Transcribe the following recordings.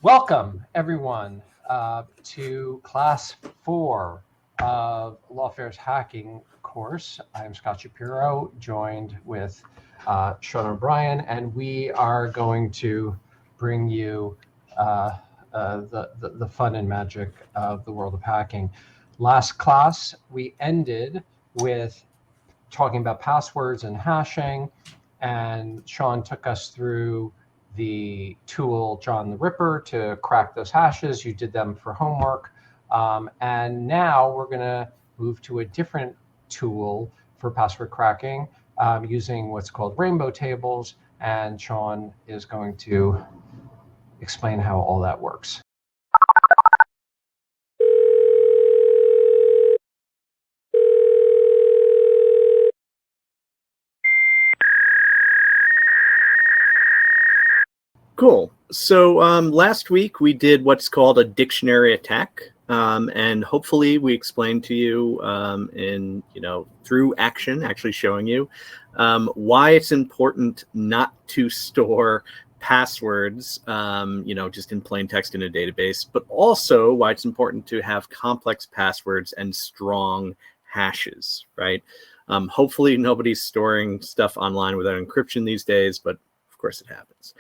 Welcome, everyone, to Class 4 of Lawfare's hacking course. I'm Scott Shapiro, joined with Sean O'Brien, and we are going to bring you the fun and magic of the world of hacking. Last class, we ended with talking about passwords and hashing, and Sean took us through the tool John the Ripper to crack those hashes. You did them for homework. And now we're going to move to a different tool for password cracking using what's called rainbow tables. And Sean is going to explain how all that works. Cool. So last week we did what's called a dictionary attack, and hopefully we explained to you through action, actually showing you why it's important not to store passwords, just in plain text in a database, but also why it's important to have complex passwords and strong hashes, right? Hopefully nobody's storing stuff online without encryption these days, but of course it happens.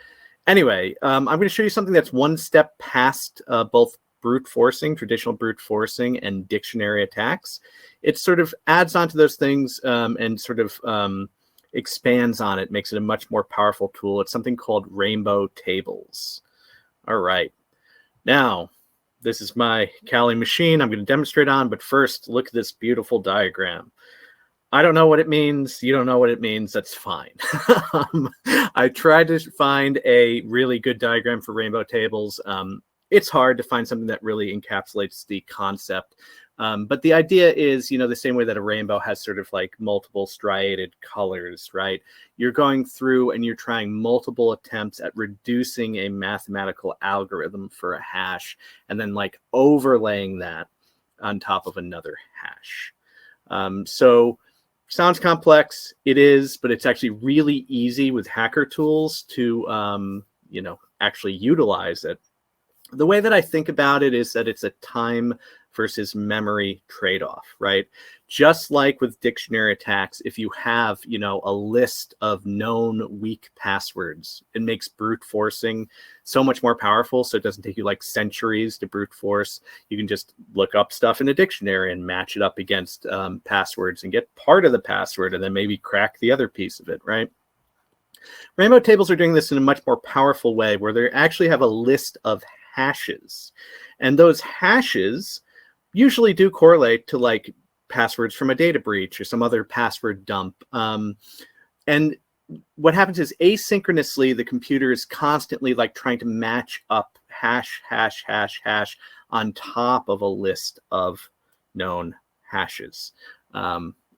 Anyway, I'm going to show you something that's one step past both brute forcing, traditional brute forcing, and dictionary attacks. It sort of adds on to those things and sort of expands on it, makes it a much more powerful tool. It's something called rainbow tables. All right. Now, this is my Kali machine I'm going to demonstrate on, but first, look at this beautiful diagram. I don't know what it means. You don't know what it means. That's fine. I tried to find a really good diagram for rainbow tables. It's hard to find something that really encapsulates the concept. But the idea is, the same way that a rainbow has sort of like multiple striated colors, right? You're going through and you're trying multiple attempts at reducing a mathematical algorithm for a hash and then like overlaying that on top of another hash. Sounds complex, it is, but it's actually really easy with hacker tools to, actually utilize it. The way that I think about it is that it's a time versus memory trade-off, right? Just like with dictionary attacks, if you have, a list of known weak passwords, it makes brute forcing so much more powerful. So it doesn't take you like centuries to brute force. You can just look up stuff in a dictionary and match it up against passwords and get part of the password and then maybe crack the other piece of it, right? Rainbow tables are doing this in a much more powerful way where they actually have a list of hashes. And those hashes usually do correlate to like passwords from a data breach or some other password dump. And what happens is asynchronously, the computer is constantly like trying to match up hash on top of a list of known hashes.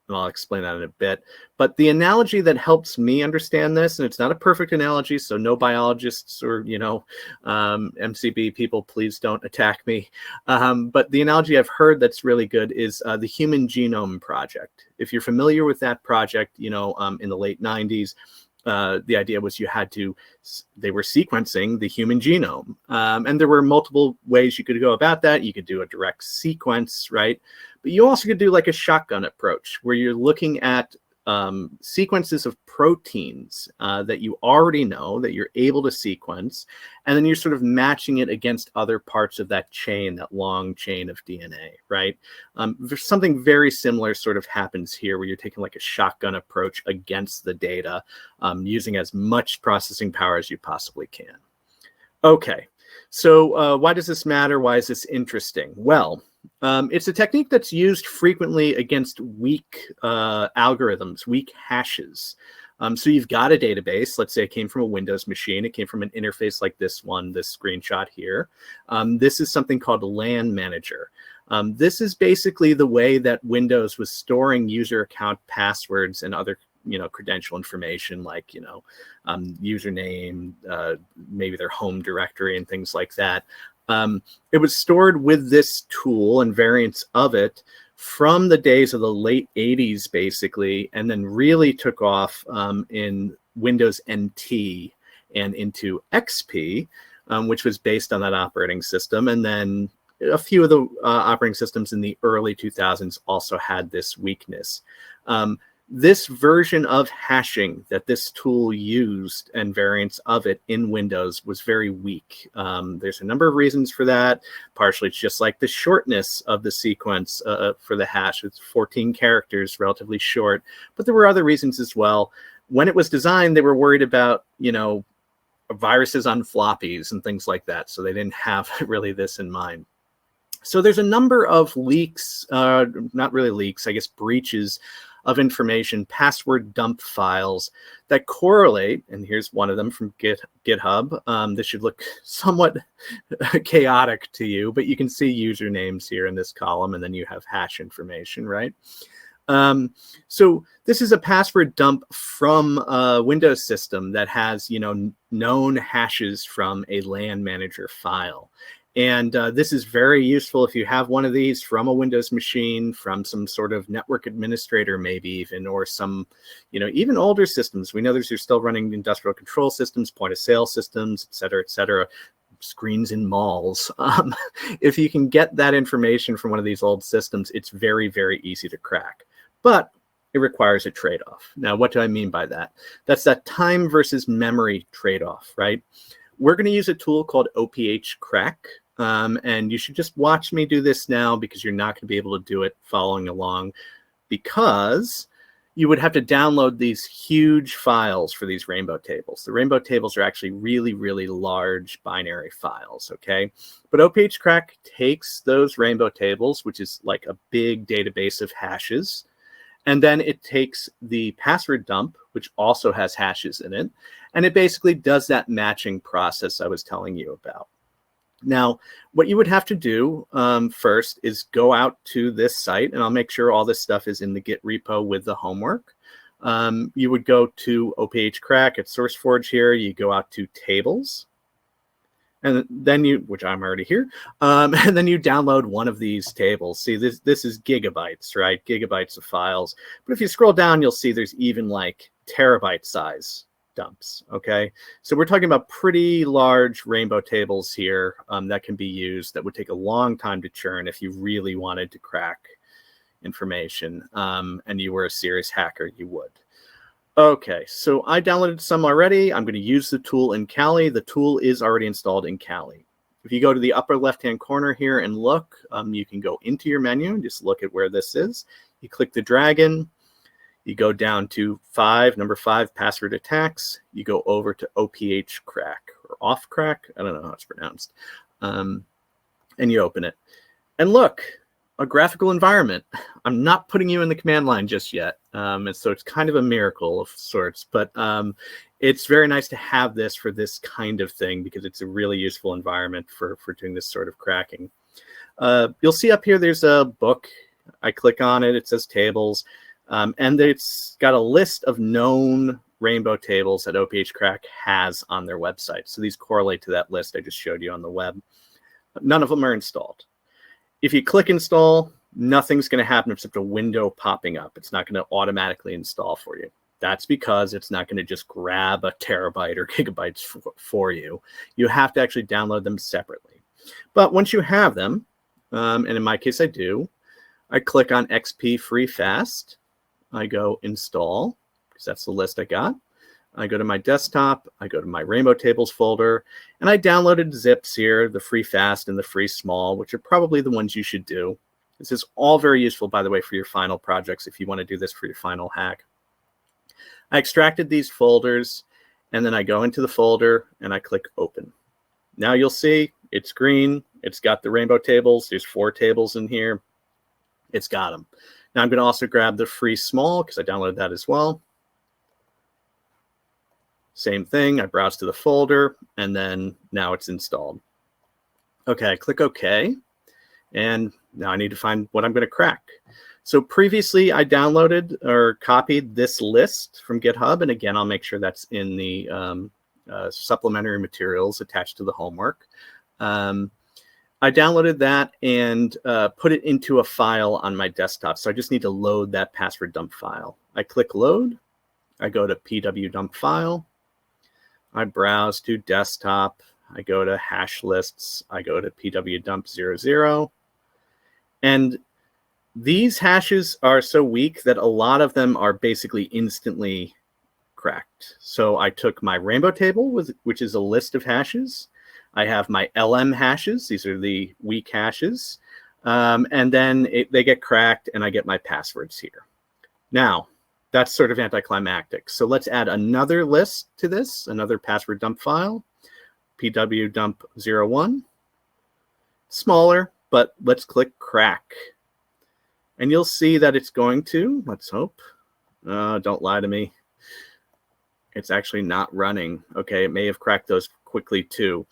And I'll explain that in a bit. But the analogy that helps me understand this, and it's not a perfect analogy, so no biologists or, MCB people, please don't attack me. But the analogy I've heard that's really good is the Human Genome Project. If you're familiar with that project, in the late 90s, the idea was they were sequencing the human genome. And there were multiple ways you could go about that. You could do a direct sequence, right? But you also could do like a shotgun approach where you're looking at sequences of proteins that you already know that you're able to sequence. And then you're sort of matching it against other parts of that chain, that long chain of DNA, right? There's something very similar sort of happens here where you're taking like a shotgun approach against the data using as much processing power as you possibly can. Okay, so why does this matter? Why is this interesting? Well, it's a technique that's used frequently against weak algorithms, weak hashes. So you've got a database. Let's say it came from a Windows machine. It came from an interface like this screenshot here. This is something called LAN Manager. This is basically the way that Windows was storing user account passwords and other credential information like, username, maybe their home directory and things like that. It was stored with this tool and variants of it from the days of the late 80s, basically, and then really took off in Windows NT and into XP which was based on that operating system. And then a few of the operating systems in the early 2000s also had this weakness. This version of hashing that this tool used and variants of it in Windows was very weak. There's a number of reasons for that. Partially, it's just like the shortness of the sequence for the hash. It's 14 characters, relatively short. But there were other reasons as well. When it was designed, they were worried about, viruses on floppies and things like that. So they didn't have really this in mind. So there's a number of leaks, not really leaks, I guess breaches of information, password dump files that correlate, and here's one of them from GitHub. This should look somewhat chaotic to you, but you can see usernames here in this column, and then you have hash information, right? So this is a password dump from a Windows system that has, known hashes from a LAN manager file. And this is very useful if you have one of these from a Windows machine, from some sort of network administrator, maybe even, or some, even older systems. We know you're still running industrial control systems, point of sale systems, et cetera, screens in malls. If you can get that information from one of these old systems, it's very, very easy to crack. But it requires a trade-off. Now, what do I mean by that? That's that time versus memory trade-off, right? We're going to use a tool called Ophcrack. And you should just watch me do this now because you're not going to be able to do it following along, because you would have to download these huge files for these rainbow tables. The rainbow tables are actually really, really large binary files, okay? But Ophcrack takes those rainbow tables, which is like a big database of hashes, and then it takes the password dump, which also has hashes in it, and it basically does that matching process I was telling you about. Now, what you would have to do first is go out to this site, and I'll make sure all this stuff is in the Git repo with the homework. You would go to Ophcrack at SourceForge here. You go out to tables, and then which I'm already here, and then you download one of these tables. See, this is gigabytes, right? Gigabytes of files. But if you scroll down, you'll see there's even like terabyte size dumps, okay? So we're talking about pretty large rainbow tables here that can be used, that would take a long time to churn if you really wanted to crack information and you were a serious hacker, you would. Okay, so I downloaded some already. I'm going to use the tool in Kali. The tool is already installed in Kali. If you go to the upper left-hand corner here and look, you can go into your menu and just look at where this is. You click the dragon. You go down to number 5, password attacks. You go over to Ophcrack or Ophcrack. I don't know how it's pronounced. And you open it. And look, a graphical environment. I'm not putting you in the command line just yet. And so it's kind of a miracle of sorts. But it's very nice to have this for this kind of thing because it's a really useful environment for doing this sort of cracking. You'll see up here there's a book. I click on it. It says tables. And it's got a list of known rainbow tables that Ophcrack has on their website. So these correlate to that list I just showed you on the web. None of them are installed. If you click install, nothing's going to happen except a window popping up. It's not going to automatically install for you. That's because it's not going to just grab a terabyte or gigabytes for you. You have to actually download them separately. But once you have them, and in my case I do, I click on XP Free Fast. I go install, because that's the list I got. I go to my desktop, I go to my Rainbow Tables folder, and I downloaded zips here, the free fast and the free small, which are probably the ones you should do. This is all very useful, by the way, for your final projects if you want to do this for your final hack. I extracted these folders, and then I go into the folder, and I click open. Now you'll see it's green. It's got the Rainbow Tables. There's 4 tables in here. It's got them. Now I'm going to also grab the free small because I downloaded that as well. Same thing. I browse to the folder, and then now it's installed. Okay, I click OK, and now I need to find what I'm going to crack. So previously I downloaded or copied this list from GitHub, and again, I'll make sure that's in the supplementary materials attached to the homework. I downloaded that and put it into a file on my desktop. So I just need to load that password dump file. I click load. I go to pwdump file. I browse to desktop. I go to hash lists, I go to pwdump00, and these hashes are so weak that a lot of them are basically instantly cracked. So I took my rainbow table, which is a list of hashes. I have my LM hashes. These are the weak hashes. And then they get cracked, and I get my passwords here. Now, that's sort of anticlimactic. So let's add another list to this, another password dump file, pwdump01. Smaller, but let's click crack. And you'll see that it's going to, let's hope, don't lie to me. It's actually not running. Okay, it may have cracked those quickly too.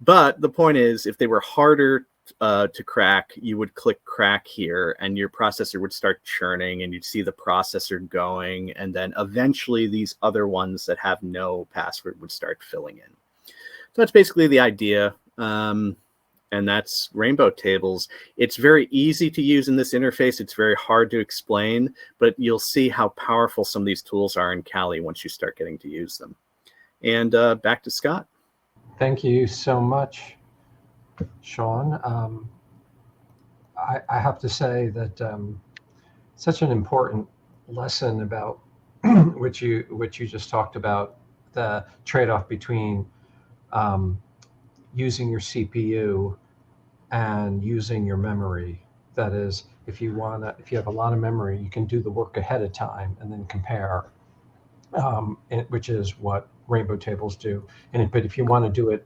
But the point is, if they were harder to crack, you would click crack here and your processor would start churning and you'd see the processor going. And then eventually these other ones that have no password would start filling in. So that's basically the idea. And that's rainbow tables. It's very easy to use in this interface. It's very hard to explain, but you'll see how powerful some of these tools are in Kali once you start getting to use them. And back to Scott. Thank you so much, Sean. I have to say that such an important lesson about which you just talked about, the trade-off between using your CPU and using your memory. That is, if you have a lot of memory, you can do the work ahead of time and then compare, which is what rainbow tables do. But if you want to do it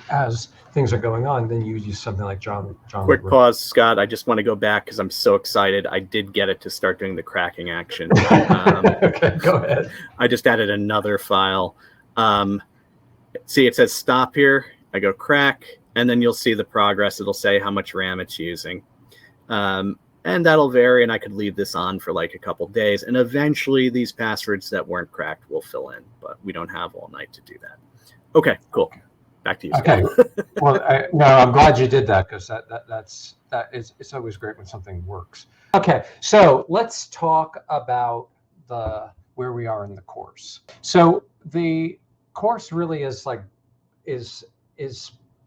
as things are going on, then you use something like John. Quick pause, Scott. I just want to go back because I'm so excited. I did get it to start doing the cracking action. Okay, go ahead. I just added another file. See, it says stop here. I go crack, and then you'll see the progress. It'll say how much RAM it's using. And that'll vary, and I could leave this on for like a couple days. And eventually these passwords that weren't cracked will fill in, but we don't have all night to do that. Okay, cool. Back to you. Okay. Well, no, I'm glad you did that because it's always great when something works. Okay, so let's talk about where we are in the course. So the course really is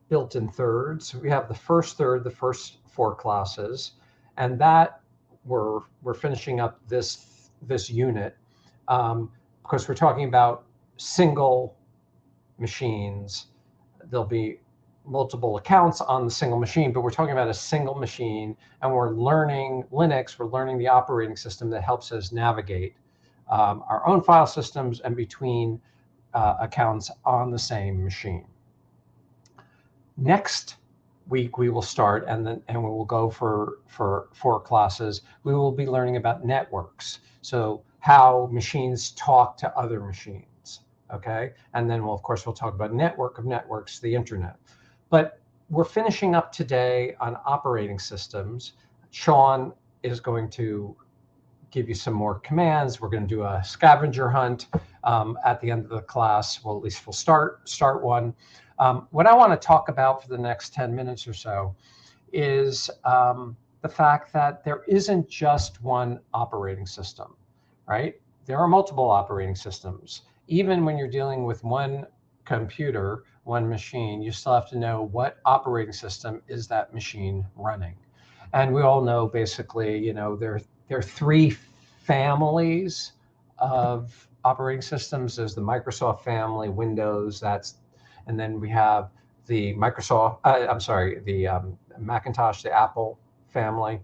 built in thirds. We have the first third, the first 4 classes, and that we're finishing up this unit because we're talking about single machines. There'll be multiple accounts on the single machine, but we're talking about a single machine, and we're learning Linux. We're learning the operating system that helps us navigate our own file systems and between accounts on the same machine. Next week we will start, and we will go for 4 classes. We will be learning about networks, so how machines talk to other machines. Okay, and then we'll talk about network of networks, the internet. But we're finishing up today on operating systems. Sean is going to give you some more commands. We're going to do a scavenger hunt at the end of the class. Well, at least we'll start one. What I want to talk about for the next 10 minutes or so is the fact that there isn't just one operating system, right? There are multiple operating systems. Even when you're dealing with one computer, one machine, you still have to know what operating system is that machine running. And we all know basically, there are 3 families of operating systems. There's the Microsoft family, Windows, and then we have the Macintosh, the Apple family,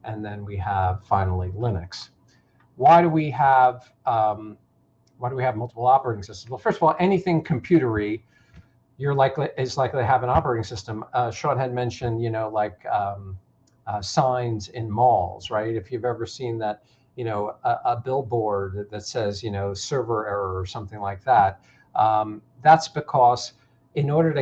and then we have finally Linux. Why do we have multiple operating systems? Well, first of all, anything computery, is likely to have an operating system. Sean had mentioned, signs in malls, right? If you've ever seen that, a billboard that says, server error or something like that, that's because in order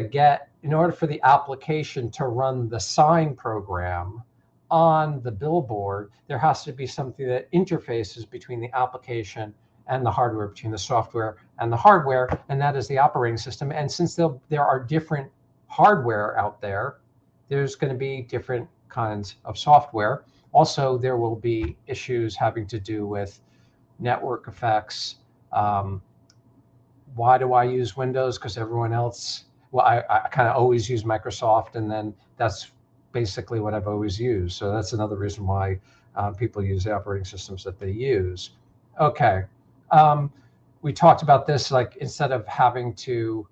for the application to run the sign program on the billboard, there has to be something that interfaces between the application and the hardware, between the software and the hardware, and that is the operating system. And since there are different hardware out there, there's going to be different kinds of software. Also, there will be issues having to do with network effects, why do I use Windows? Because everyone else, well, I kind of always use Microsoft, and then that's basically what I've always used. So that's another reason why people use the operating systems that they use. Okay. We talked about this, like instead of having to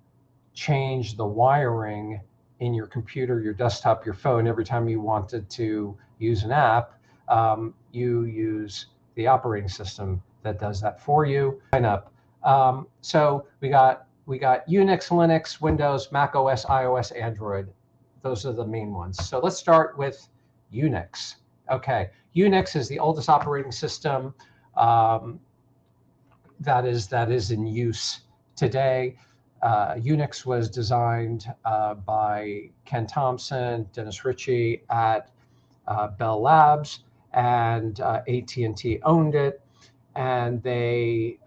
change the wiring in your computer, your desktop, your phone, every time you wanted to use an app, you use the operating system that does that for you. Sign up. So we got Unix, Linux, Windows, Mac OS, iOS, Android. Those are the main ones. So let's start with Unix. Okay, Unix is the oldest operating system that is in use today. Unix was designed by Ken Thompson, Dennis Ritchie at Bell Labs, and AT&T owned it, and they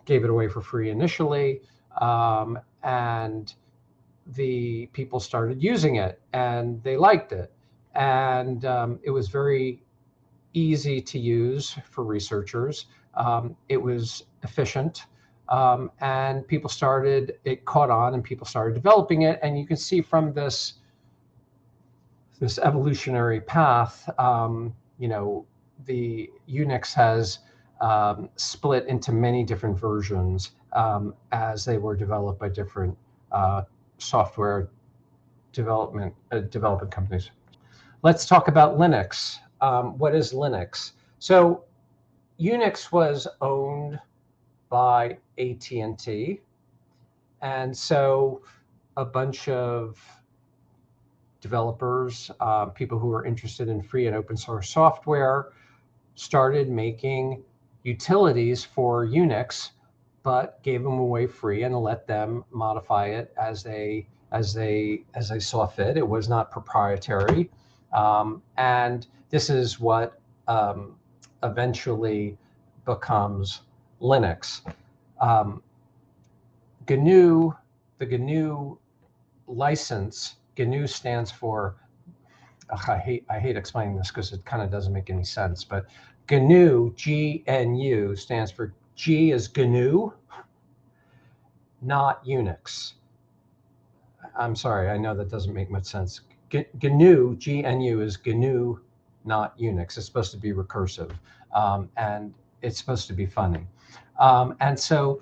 gave it away for free initially, and the people started using it, and they liked it, and it was very easy to use for researchers. It was efficient, and it caught on, and people started developing it. And you can see from this evolutionary path, the Unix has split into many different versions as they were developed by different software development companies. Let's talk about Linux. What is Linux? So Unix was owned by AT&T, and so a bunch of developers, people who were interested in free and open source software, started making utilities for Unix, but gave them away free and let them modify it as they saw fit. It was not proprietary, and this is what eventually becomes Linux. GNU, the GNU license, GNU stands for, I hate explaining this because it kind of doesn't make any sense, but GNU, GNU, stands for G is GNU, not Unix. I'm sorry, I know that doesn't make much sense. GNU, GNU is GNU, not Unix. It's supposed to be recursive, and it's supposed to be funny. And so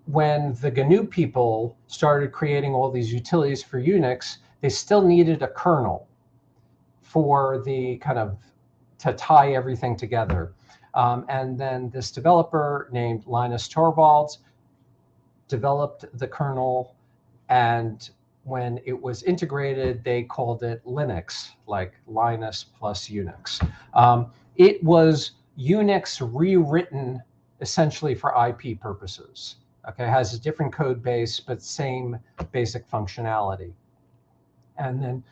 when the GNU people started creating all these utilities for Unix, they still needed a kernel for the kind of to tie everything together. And then this developer named Linus Torvalds developed the kernel, and when it was integrated, they called it Linux, like Linus plus Unix. It was Unix rewritten essentially for IP purposes. Okay, it has a different code base, but same basic functionality. And then,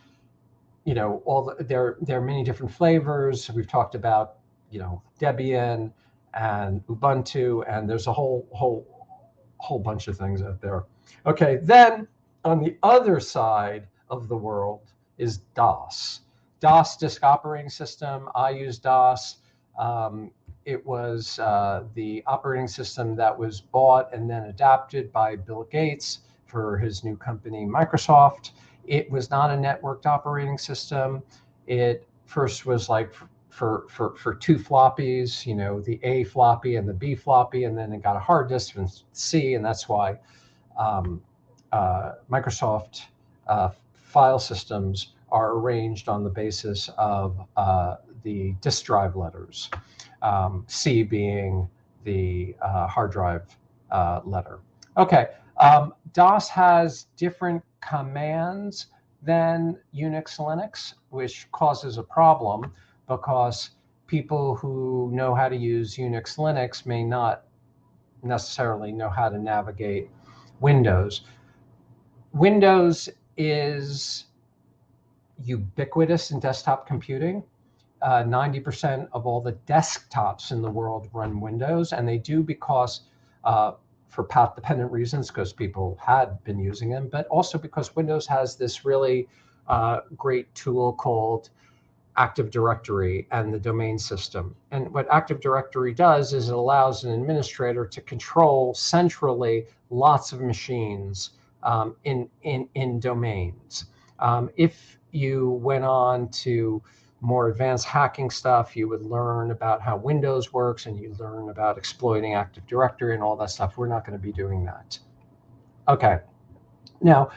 there are many different flavors. We've talked about, Debian and Ubuntu, and there's a whole bunch of things out there. Okay, then on the other side of the world is DOS. DOS, disk operating system. I use DOS. It was the operating system that was bought and then adapted by Bill Gates for his new company, Microsoft. It was not a networked operating system. It first was like for two floppies, the A floppy and the B floppy, and then it got a hard disk and C, and that's why Microsoft file systems are arranged on the basis of the disk drive letters, C being the hard drive letter. Okay, DOS has different commands than Unix, Linux, which causes a problem because people who know how to use Unix, Linux may not necessarily know how to navigate Windows. Windows is ubiquitous in desktop computing. 90% of all the desktops in the world run Windows, and they do because for path-dependent reasons, because people had been using them, but also because Windows has this really great tool called Active Directory and the domain system. And what Active Directory does is it allows an administrator to control centrally lots of machines in domains. If you went on to more advanced hacking stuff, you would learn about how Windows works, and you learn about exploiting Active Directory and all that stuff. We're not going to be doing that. Okay. Now,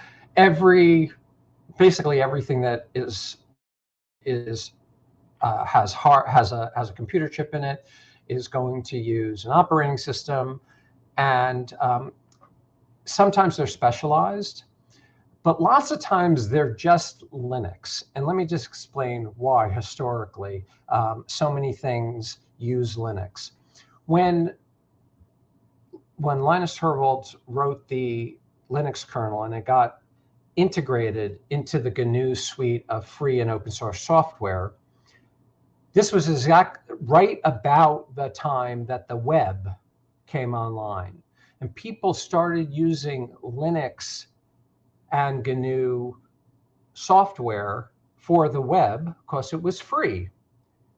basically everything that has a computer chip in it is going to use an operating system, and sometimes they're specialized, but lots of times they're just Linux. And let me just explain why historically so many things use Linux. When Linus Torvalds wrote the Linux kernel and it got integrated into the GNU suite of free and open source software, this was right about the time that the web came online. And people started using Linux and GNU software for the web because it was free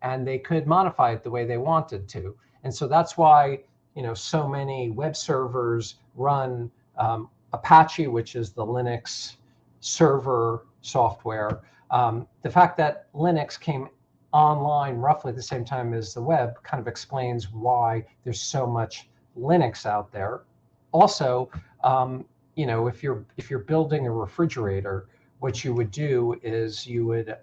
and they could modify it the way they wanted to. And so that's why, so many web servers run Apache, which is the Linux server software. The fact that Linux came online roughly at the same time as the web kind of explains why there's so much Linux out there. Also, if you're building a refrigerator, what you would do is you would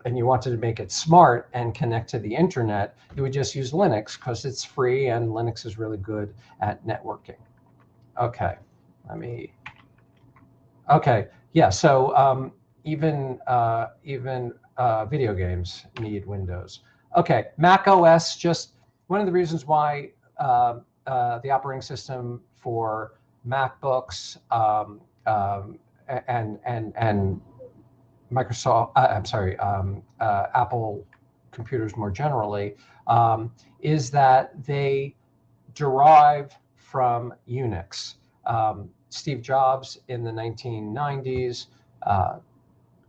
and you wanted to make it smart and connect to the internet, you would just use Linux because it's free and Linux is really good at networking. Okay, yeah. So even video games need Windows. Okay, Mac OS. Just one of the reasons why the operating system for MacBooks and Microsoft, Apple computers more generally, is that they derive from Unix. Steve Jobs in the 1990s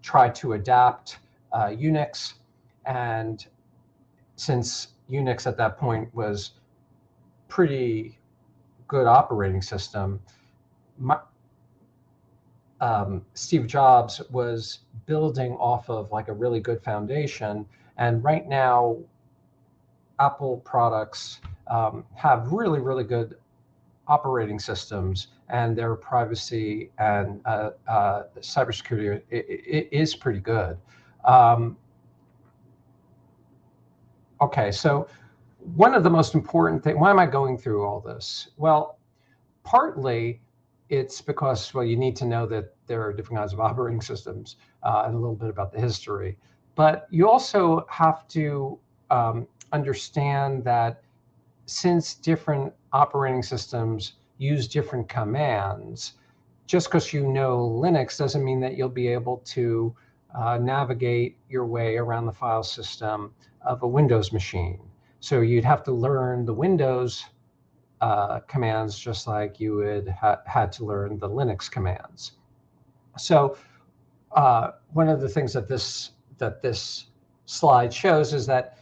tried to adapt Unix, and since Unix at that point was pretty good operating system, Steve Jobs was building off of like a really good foundation. And right now, Apple products have really, really good operating systems, and their privacy and cybersecurity is pretty good. Okay, so one of the most important things, why am I going through all this? Well, partly it's because, you need to know that there are different kinds of operating systems and a little bit about the history. But you also have to understand that since different operating systems use different commands, just because you know Linux doesn't mean that you'll be able to navigate your way around the file system of a Windows machine. So you'd have to learn the Windows commands just like you would had to learn the Linux commands. So one of the things that this slide shows is that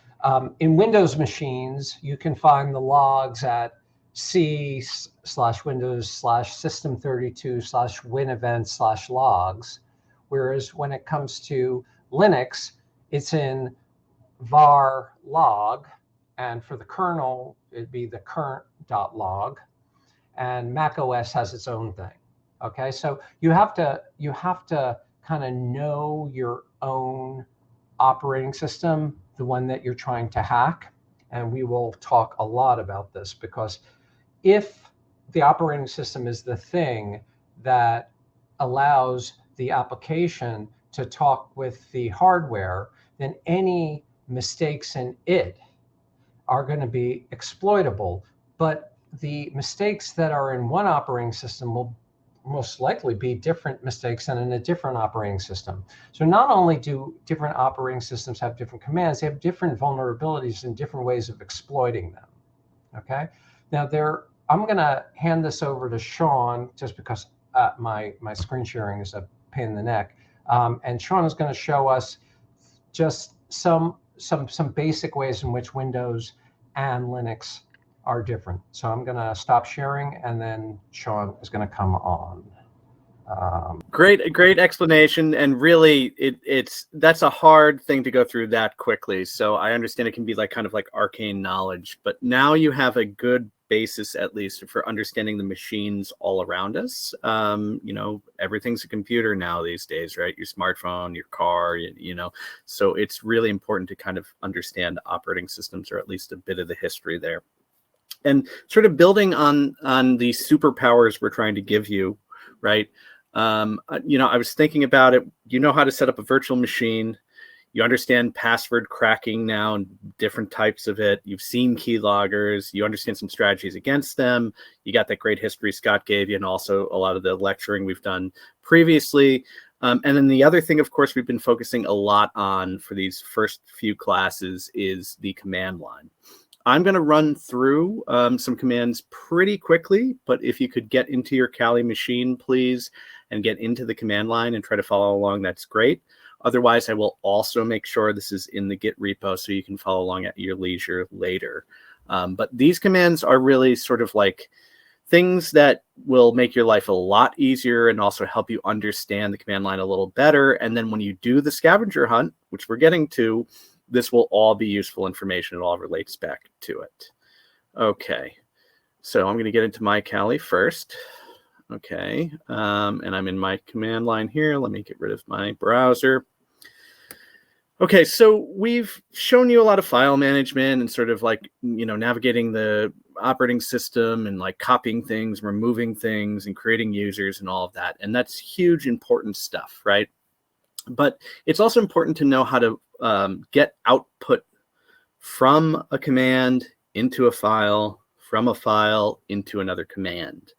in Windows machines, you can find the logs at c/windows/system32/winevent/logs, whereas when it comes to Linux, it's in var log, and for the kernel, it'd be the current.log, and Mac OS has its own thing. Okay, so you have to kind of know your own operating system, the one that you're trying to hack. And we will talk a lot about this, because if the operating system is the thing that allows the application to talk with the hardware, then any mistakes in it are going to be exploitable. But the mistakes that are in one operating system will most likely be different mistakes than in a different operating system. So not only do different operating systems have different commands, they have different vulnerabilities and different ways of exploiting them. Okay. Now I'm going to hand this over to Sean, just because my screen sharing is a pain in the neck. And Sean is going to show us just some basic ways in which Windows and Linux are different. So I'm going to stop sharing, and then Sean is going to come on. Great explanation, and really, that's a hard thing to go through that quickly. So I understand it can be like kind of like arcane knowledge, but now you have a good basis, at least, for understanding the machines all around us. You know, everything's a computer now these days, right? Your smartphone, your car, you know. So it's really important to kind of understand operating systems, or at least a bit of the history there. And sort of building on the superpowers we're trying to give you, right? You know, I was thinking about it. You know how to set up a virtual machine. You understand password cracking now and different types of it. You've seen keyloggers. You understand some strategies against them. You got that great history Scott gave you, and also a lot of the lecturing we've done previously. And then the other thing, of course, we've been focusing a lot on for these first few classes is the command line. I'm going to run through some commands pretty quickly, but if you could get into your Kali machine, please, and get into the command line and try to follow along, that's great. Otherwise, I will also make sure this is in the Git repo so you can follow along at your leisure later. But these commands are really sort of like things that will make your life a lot easier and also help you understand the command line a little better. And then when you do the scavenger hunt, which we're getting to, this will all be useful information. It all relates back to it. Okay, so I'm going to get into my Kali first. Okay, and I'm in my command line here. Let me get rid of my browser. Okay, so we've shown you a lot of file management and sort of like, you know, navigating the operating system and like copying things, removing things, and creating users and all of that. And that's huge, important stuff, right? But it's also important to know how to get output from a command into a file, from a file into another command.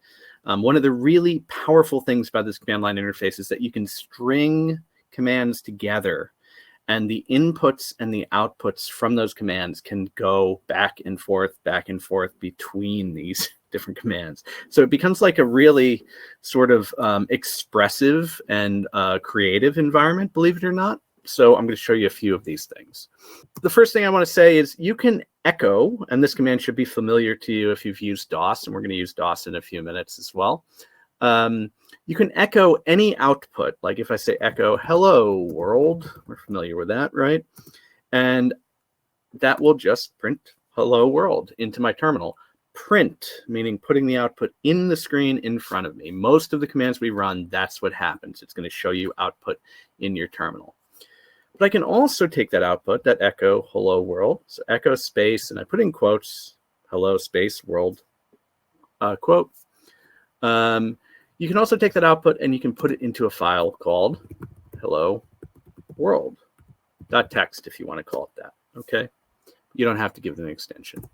One of the really powerful things about this command line interface is that you can string commands together, and the inputs and the outputs from those commands can go back and forth between these different commands. So it becomes like a really sort of expressive and creative environment, believe it or not. So I'm going to show you a few of these things. The first thing I want to say is you can echo, and this command should be familiar to you if you've used DOS, and we're going to use DOS in a few minutes as well. You can echo any output. Like if I say echo hello world, we're familiar with that, right? And that will just print hello world into my terminal. Print, meaning putting the output in the screen in front of me. Most of the commands we run, that's what happens. It's going to show you output in your terminal. But I can also take that output, that echo hello world, so echo space, and I put in quotes, hello space world, quote. You can also take that output and you can put it into a file called hello world.txt if you want to call it that, okay? You don't have to give it an extension.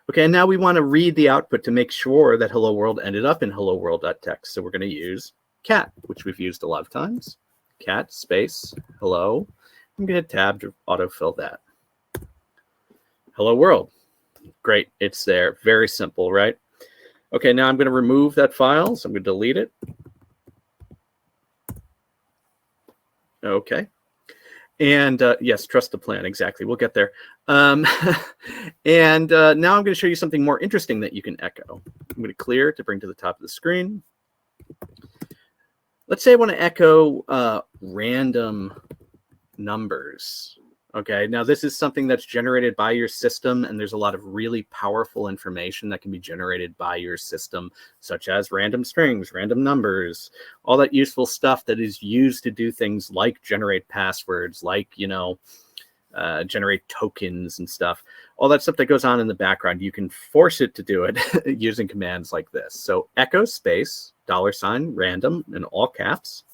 Okay, and now we want to read the output to make sure that hello world ended up in hello world.txt. So we're going to use cat, which we've used a lot of times. Cat space hello. I'm going to hit tab to autofill that. Hello world. Great, it's there. Very simple, right? Okay, now I'm going to remove that file, so I'm going to delete it. Okay. And yes, trust the plan. Exactly. We'll get there. And now I'm going to show you something more interesting that you can echo. I'm going to clear to bring to the top of the screen. Let's say I want to echo random numbers. Okay, now this is something that's generated by your system, and there's a lot of really powerful information that can be generated by your system, such as random strings, random numbers, all that useful stuff that is used to do things like generate passwords, like, you know, generate tokens and stuff. All that stuff that goes on in the background, you can force it to do it using commands like this. So echo space, $random in all caps,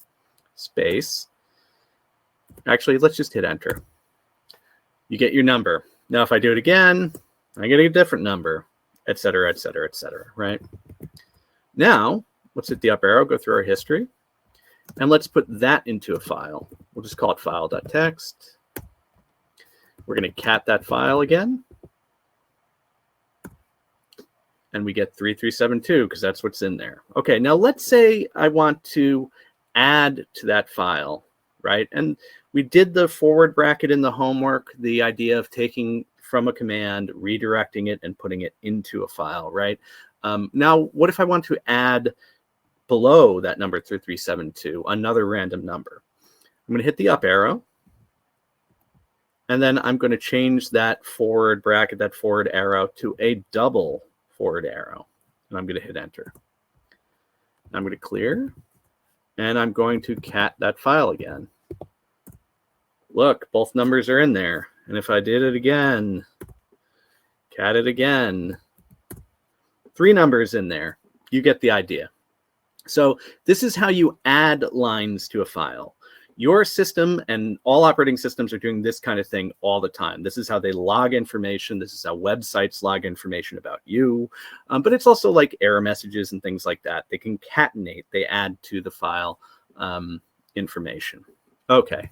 space. Actually, let's just hit enter. You get your number. Now, if I do it again, I get a different number, et cetera, et cetera, et cetera, right? Now, let's hit the up arrow, go through our history, and let's put that into a file. We'll just call it file.txt. We're going to cat that file again. And we get 3372 because that's what's in there. Okay, now let's say I want to add to that file, right? And we did the forward bracket in the homework, the idea of taking from a command, redirecting it, and putting it into a file, right? Now, what if I want to add below that number 3372, another random number? I'm going to hit the up arrow, and then I'm going to change that forward bracket, that forward arrow, to a double forward arrow, and I'm going to hit enter. I'm going to clear, and I'm going to cat that file again. Look, both numbers are in there. And if I did it again, cat it again, 3 numbers in there. You get the idea. So this is how you add lines to a file. Your system and all operating systems are doing this kind of thing all the time. This is how they log information. This is how websites log information about you. But it's also like error messages and things like that. They concatenate, they add to the file information. Okay.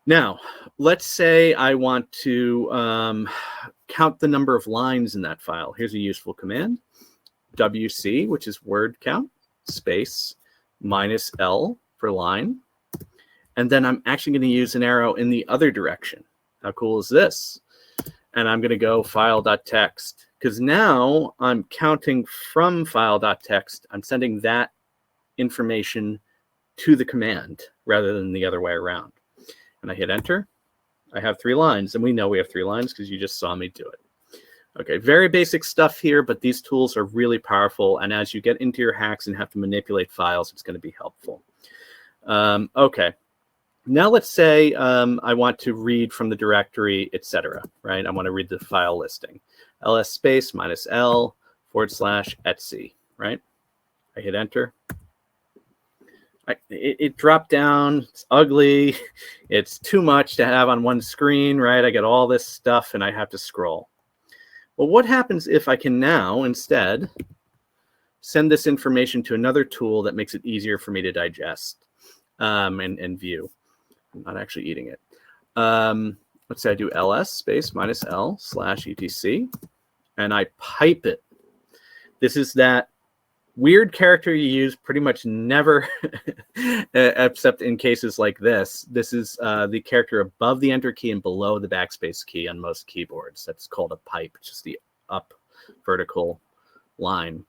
Now, let's say I want to count the number of lines in that file. Here's a useful command. WC, which is word count, space, -L for line. And then I'm actually going to use an arrow in the other direction. How cool is this? And I'm going to go file.txt, because now I'm counting from file.txt. I'm sending that information to the command rather than the other way around. And I hit enter. I have 3 lines, and we know we have 3 lines because you just saw me do it. Okay, very basic stuff here, but these tools are really powerful. And as you get into your hacks and have to manipulate files, it's going to be helpful. Okay, now let's say I want to read from the directory, etc. Right? I want to read the file listing. ls space -L /etc. Right? I hit enter. It dropped down. It's ugly. It's too much to have on one screen, right? I get all this stuff and I have to scroll. Well, what happens if I can now instead send this information to another tool that makes it easier for me to digest and view? I'm not actually eating it. Let's say I do ls space -L /etc. and I pipe it. This is that weird character you use pretty much never, except in cases like this. This is the character above the enter key and below the backspace key on most keyboards. That's called a pipe, just the up vertical line.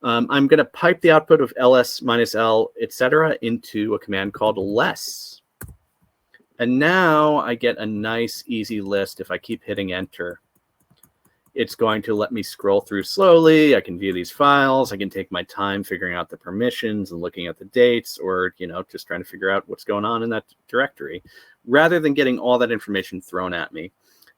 I'm going to pipe the output of ls -L, etc. into a command called less. And now I get a nice, easy list. If I keep hitting enter, it's going to let me scroll through slowly. I can view these files. I can take my time figuring out the permissions and looking at the dates, or, you know, just trying to figure out what's going on in that directory, rather than getting all that information thrown at me.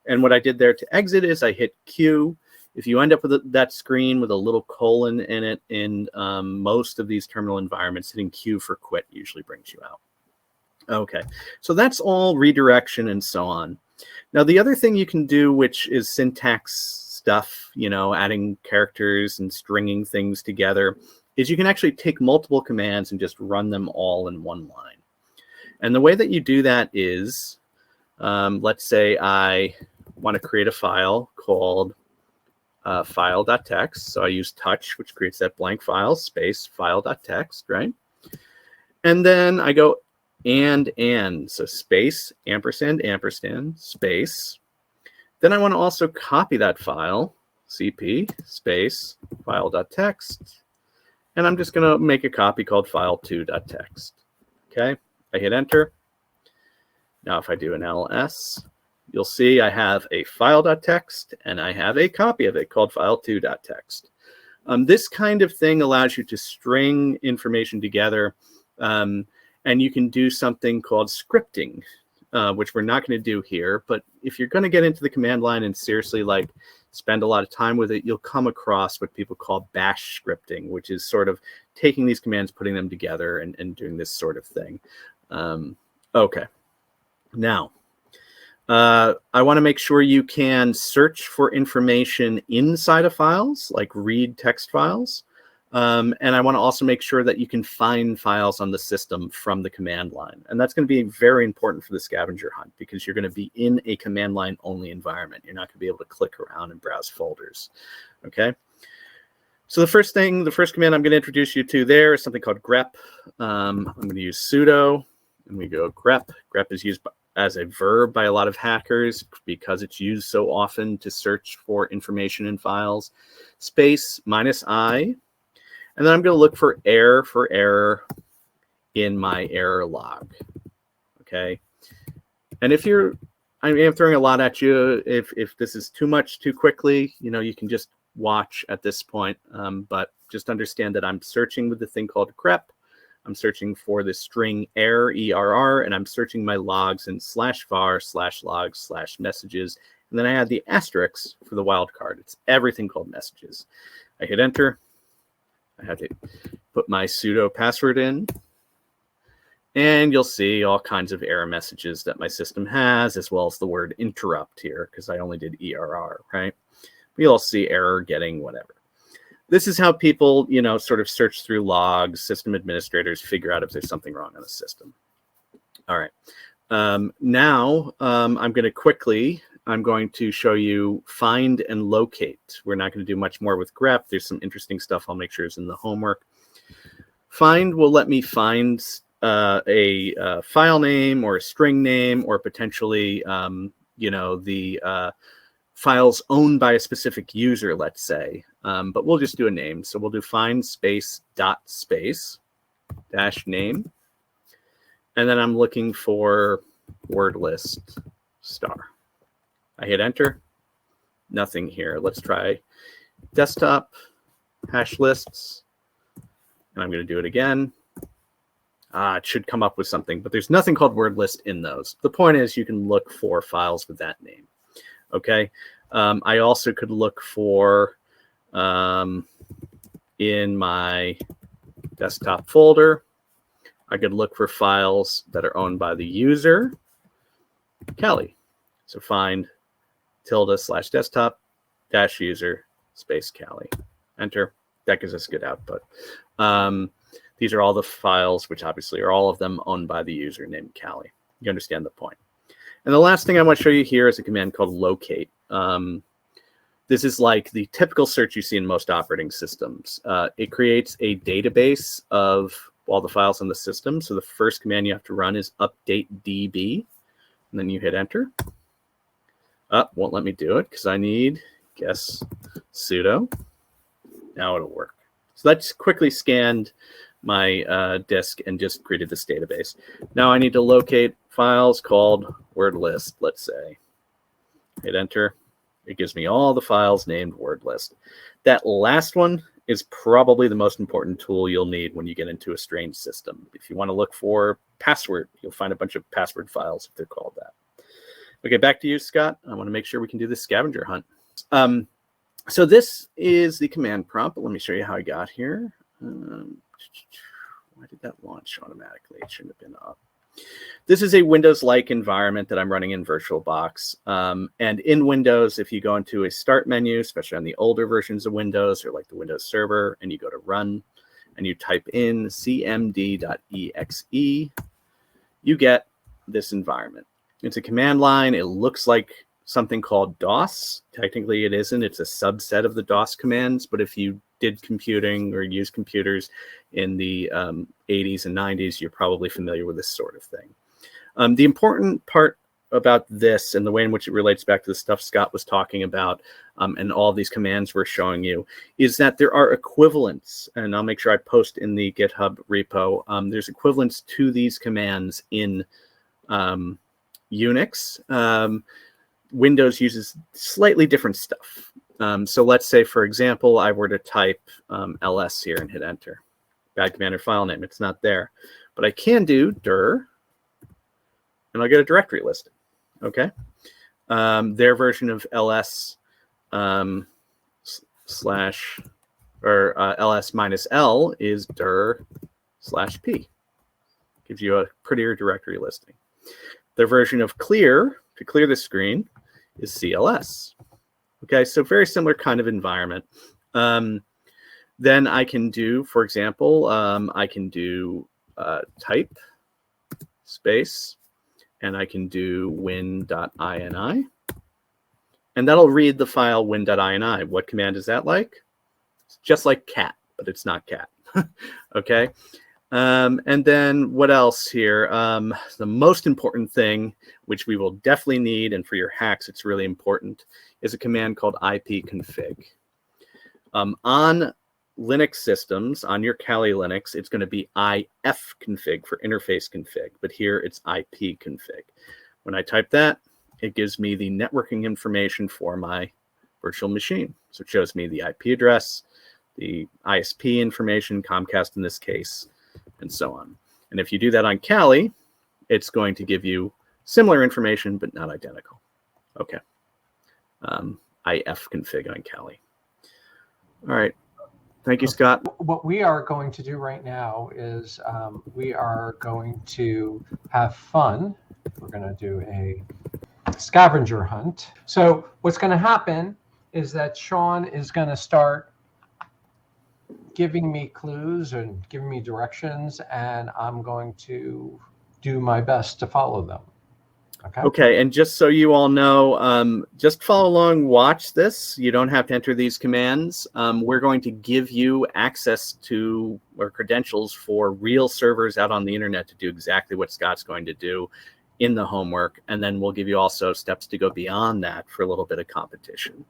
And what I did there to exit is I hit Q. If you end up with that screen with a little colon in it in most of these terminal environments, hitting Q for quit usually brings you out. Okay, so that's all redirection and so on. Now, the other thing you can do, which is syntax stuff, you know, adding characters and stringing things together, is you can actually take multiple commands and just run them all in one line. And the way that you do that is, let's say I want to create a file called file.txt. So I use touch, which creates that blank file, space file.txt, right? And then I go and, so space, ampersand, ampersand, space. Then I want to also copy that file, cp, space, file.txt. And I'm just going to make a copy called file2.txt. Okay, I hit enter. Now if I do an ls, you'll see I have a file.txt and I have a copy of it called file2.txt. This kind of thing allows you to string information together, and you can do something called scripting, which we're not going to do here. But if you're going to get into the command line and seriously like spend a lot of time with it, you'll come across what people call bash scripting, which is sort of taking these commands, putting them together, and doing this sort of thing. Okay. Now, I want to make sure you can search for information inside of files, like read text files. And I want to also make sure that you can find files on the system from the command line. And that's going to be very important for the scavenger hunt, because you're going to be in a command line only environment. You're not going to be able to click around and browse folders. Okay. So the first command I'm going to introduce you to there is something called grep. I'm going to use sudo, and we go grep. Grep is used as a verb by a lot of hackers because it's used so often to search for information in files. Space -i, and then I'm going to look for error in my error log. Okay, and if I am throwing a lot at you. If this is too much too quickly, you can just watch at this point, but just understand that I'm searching with the thing called grep. I'm searching for the string error, ERR, and I'm searching my logs in /var/logs/messages, and then I add the asterisk for the wildcard. It's everything called messages. I hit enter. I have to put my sudo password in, and you'll see all kinds of error messages that my system has, as well as the word interrupt here, because I only did ERR, right? You'll see error getting whatever. This is how people, sort of search through logs. System administrators figure out if there's something wrong on the system. All right. Now I'm going to show you find and locate. We're not going to do much more with grep. There's some interesting stuff I'll make sure is in the homework. Find will let me find a file name or a string name, or potentially, the files owned by a specific user, let's say, but we'll just do a name. So we'll do find space dot space dash name, and then I'm looking for word list star. I hit enter. Nothing here. Let's try desktop hash lists, and I'm going to do it again. It should come up with something, but there's nothing called word list in those. The point is you can look for files with that name. Okay. I also could look for in my desktop folder. I could look for files that are owned by the user, Kelly. So find ~/desktop -user space Kelly. Enter. That gives us good output. These are all the files, which obviously are all of them owned by the user named Callie. You understand the point. And the last thing I want to show you here is a command called locate. This is like the typical search you see in most operating systems. It creates a database of all the files in the system. So the first command you have to run is update DB, and then you hit enter. Won't let me do it because I need, guess, sudo. Now it'll work. So that's quickly scanned my disk and just created this database. Now I need to locate files called word list, let's say. Hit enter. It gives me all the files named word list. That last one is probably the most important tool you'll need when you get into a strange system. If you want to look for password, you'll find a bunch of password files if they're called that. Okay, back to you, Scott. I want to make sure we can do the scavenger hunt. So this is the command prompt. But let me show you how I got here. Why did that launch automatically? It shouldn't have been up. This is a Windows-like environment that I'm running in VirtualBox. And in Windows, if you go into a start menu, especially on the older versions of Windows or like the Windows Server, and you go to run and you type in cmd.exe, you get this environment. It's a command line. It looks like something called DOS. Technically, it isn't. It's a subset of the DOS commands. But if you did computing or use computers in the 80s and 90s, you're probably familiar with this sort of thing. The important part about this and the way in which it relates back to the stuff Scott was talking about and all these commands we're showing you is that there are equivalents, and I'll make sure I post in the GitHub repo. There's equivalents to these commands in Unix. Windows uses slightly different stuff. So let's say, for example, I were to type ls here and hit enter. Bad command or file name, it's not there. But I can do dir, and I'll get a directory listing. Okay. Their version of ls ls-l is dir/p. Gives you a prettier directory listing. Their version of clear, to clear the screen, is cls. Okay, so very similar kind of environment. Then I can do, for example, I can do type space, and I can do win.ini, and that'll read the file win.ini. What command is that like? It's just like cat, but it's not cat. Okay. And then what else here? The most important thing, which we will definitely need, and for your hacks, it's really important, is a command called ipconfig. On Linux systems, on your Kali Linux, it's going to be ifconfig for interface config, but here it's ipconfig. When I type that, it gives me the networking information for my virtual machine. So it shows me the IP address, the ISP information, Comcast in this case, and so on. And if you do that on Kali, it's going to give you similar information, but not identical. Okay. ifconfig on Kali. All right. Thank you, Scott. What we are going to do right now is we are going to have fun. We're going to do a scavenger hunt. So what's going to happen is that Sean is going to start giving me clues and giving me directions, and I'm going to do my best to follow them. Okay, and just so you all know, just follow along, watch this. You don't have to enter these commands. We're going to give you access to or credentials for real servers out on the internet to do exactly what Scott's going to do in the homework, and then we'll give you also steps to go beyond that for a little bit of competition.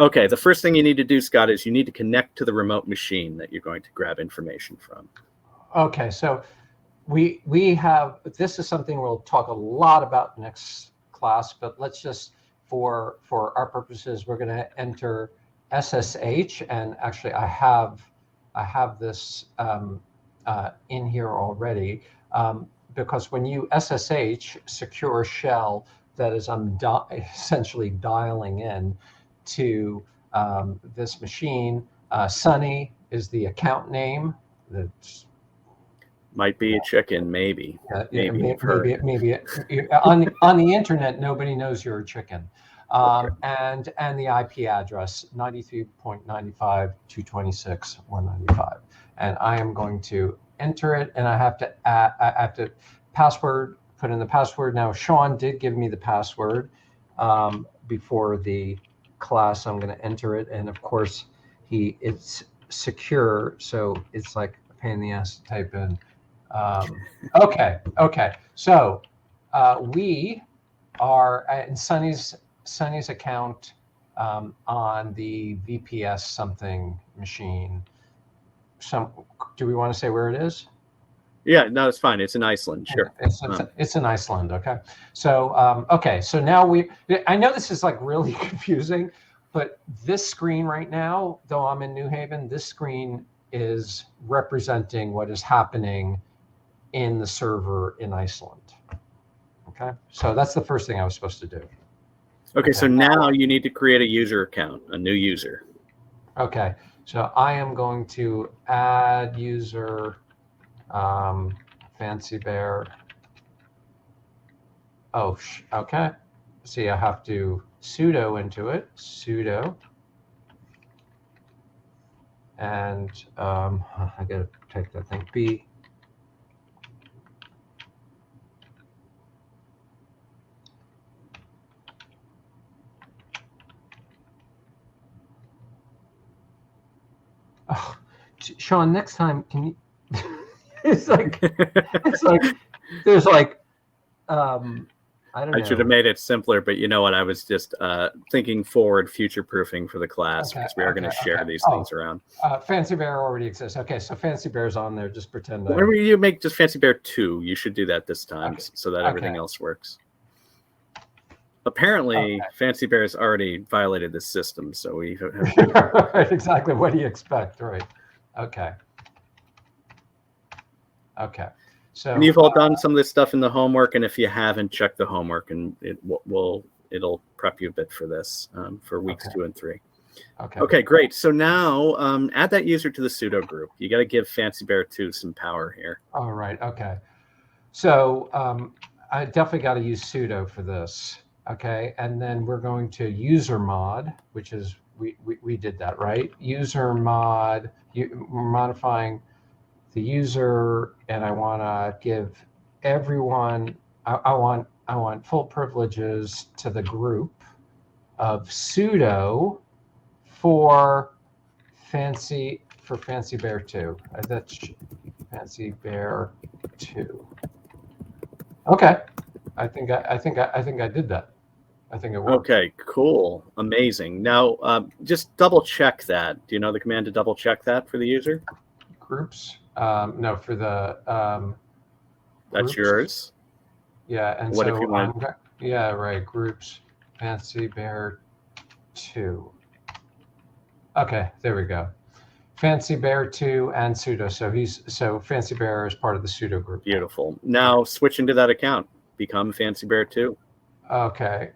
Okay, the first thing you need to do, Scott, is you need to connect to the remote machine that you're going to grab information from. Okay, so we have, this is something we'll talk a lot about next class, but let's just, for our purposes, we're going to enter SSH, and actually I have this in here already, because when you SSH, secure shell, that is essentially dialing in to this machine. Sunny is the account name. That's might be a chicken, maybe. Maybe on the internet, nobody knows you're a chicken. Okay. And the IP address 93.95.226.195. And I am going to enter it, and I have to put in the password. Now, Sean did give me the password before the class. I'm going to enter it, and of course it's secure, so it's like a pain in the ass to type in. Okay. So we are in Sunny's account on the VPS something machine. Do we want to say where it is? Yeah, no, it's fine. It's in Iceland. Sure. It's in Iceland. Okay. So, okay. So now I know this is like really confusing, but this screen right now, though I'm in New Haven, this screen is representing what is happening in the server in Iceland. Okay. So that's the first thing I was supposed to do. Okay. So now you need to create a user account, a new user. Okay. So I am going to add user, Fancy Bear. Oh, okay. See, I have to sudo into it, sudo. And I gotta take that thing, B. Oh, Sean, next time, can you, it's like there's like, I don't know. I should have made it simpler, but you know what? I was just thinking forward, future-proofing for the class, because we are going to share these things around. Fancy Bear already exists. Okay, so Fancy Bear's on there. Just pretend. Whenever you make just Fancy Bear 2, you should do that this time, so that everything else works. Apparently, Fancy Bear's already violated the system, so we have right, exactly. What do you expect? Right. Okay. Okay. So and you've all done some of this stuff in the homework, and if you haven't, check the homework, and it'll prep you a bit for this for weeks 2 and 3. Okay, great. So now add that user to the sudo group. You got to give Fancy Bear 2 some power here. All right. Okay. So I definitely got to use sudo for this. Okay, and then we're going to user mod, which is we did that, right? User mod. We're modifying the user, and I want to give everyone. I want full privileges to the group of sudo for Fancy Bear 2. That's Fancy Bear 2. Okay. I think I did that. I think it worked. Okay, cool. Amazing. Now, just double check that. Do you know the command to double check that for the user? Groups. No, for the That's groups. yours. Yeah, and What so if you want? yeah, right. Groups. Fancy Bear 2. Okay, there we go. Fancy Bear 2 and sudo. So Fancy Bear is part of the sudo group. Beautiful. Now switch into that account. Become Fancy Bear 2. Okay.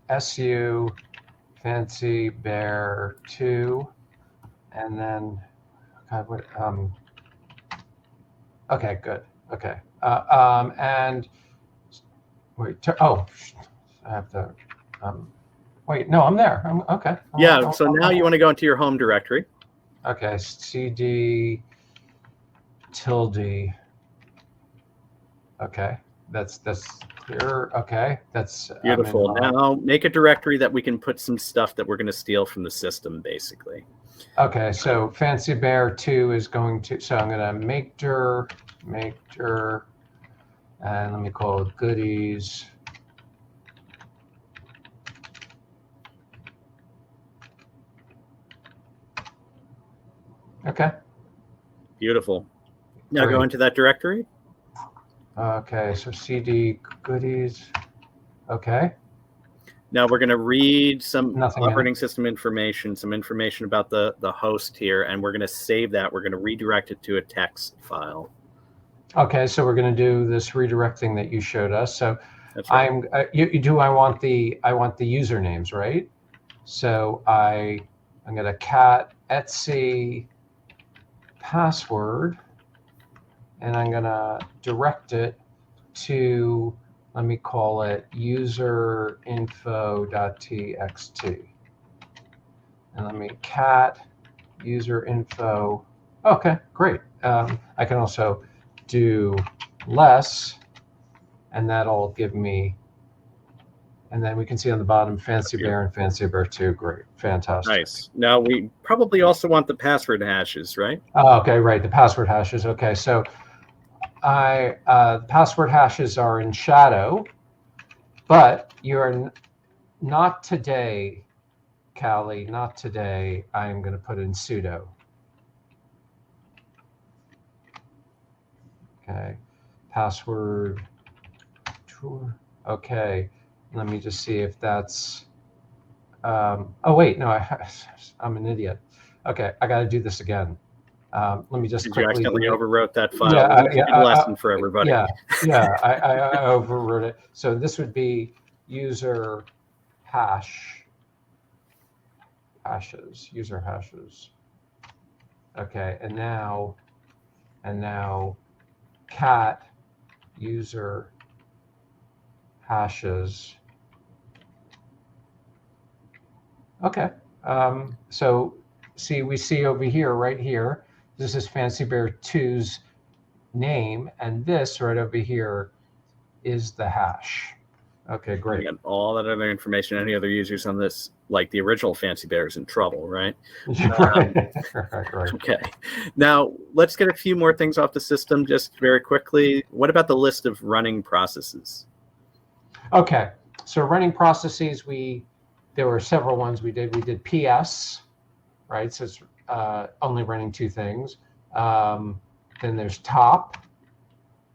SU Fancy Bear 2, and then God, what? Okay, good. Okay. And wait. I have to. Wait. No, I'm there. Okay. Yeah. So now you want to go into your home directory. Okay. CD tilde. Okay. That's clear. Okay. That's beautiful. Now make a directory that we can put some stuff that we're going to steal from the system, basically. Okay, so Fancy Bear 2 is going to, so I'm going to make dir, and let me call it goodies. Okay. Beautiful. Now Great. go into that directory. Okay, so CD goodies. Okay. Now we're going to read some Nothing operating system information, some information about the host here, and we're going to save that. We're going to redirect it to a text file. Okay, so we're going to do this redirecting that you showed us. So that's right. I want the usernames, right? So I'm going to cat etc password, and I'm going to direct it to, let me call it userinfo.txt. And let me cat userinfo. Okay, great. I can also do less, and that'll give me, and then we can see on the bottom Fancy Bear and Fancy Bear 2. Great, fantastic. Nice. Now we probably also want the password hashes, right? Oh, okay, right, the password hashes. Okay, so password hashes are in shadow, but you're not today, Callie, not today. I'm going to put in sudo. Okay, password tour. Okay, let me just see if that's. Oh wait, no, I'm an idiot. Okay, I got to do this again. Let me just quickly. You accidentally overwrote that file. Yeah, lesson for everybody. Yeah, I overwrote it. So this would be user user hashes. Okay, and now cat user hashes. Okay, so we see over here, right here, this is Fancy Bear 2's name, and this right over here is the hash. Okay, great. We got all that other information. Any other users on this, like the original Fancy Bear, is in trouble, right? Right. Okay. Now let's get a few more things off the system just very quickly. What about the list of running processes? Okay, so running processes, there were several ones we did. We did PS, right? So it's only running two things. Then there's top.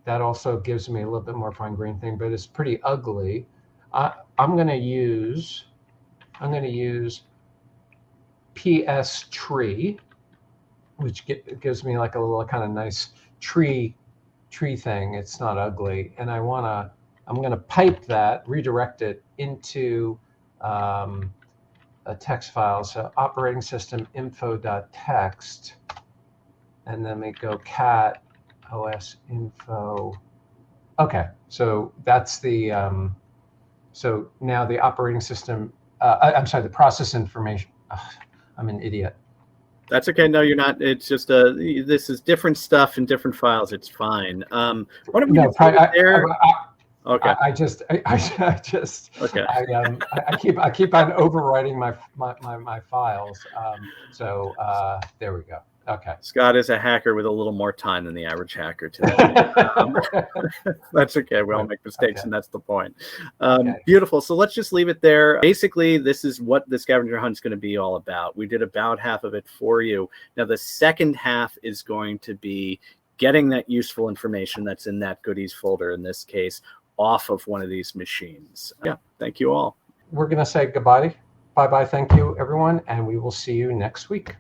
That also gives me a little bit more fine grained thing, but it's pretty ugly. I'm going to use PS tree, which gives me like a little kind of nice tree thing. It's not ugly, and I'm going to pipe that, redirect it into a text file. So operating system info.txt, and then we go cat OS info. Okay, so that's the so now the operating system. I'm sorry, the process information. I'm an idiot. That's okay. No, you're not. It's just this is different stuff in different files. It's fine. What am I there? Okay. I just Okay. I keep on overwriting my files. There we go. Okay. Scott is a hacker with a little more time than the average hacker today. That's okay. We all make mistakes, and that's the point. Beautiful. So let's just leave it there. Basically, this is what the scavenger hunt is going to be all about. We did about half of it for you. Now, the second half is going to be getting that useful information that's in that goodies folder, in this case, off of one of these machines. Yeah. Thank you all. We're going to say goodbye. Bye-bye. Thank you, everyone. And we will see you next week.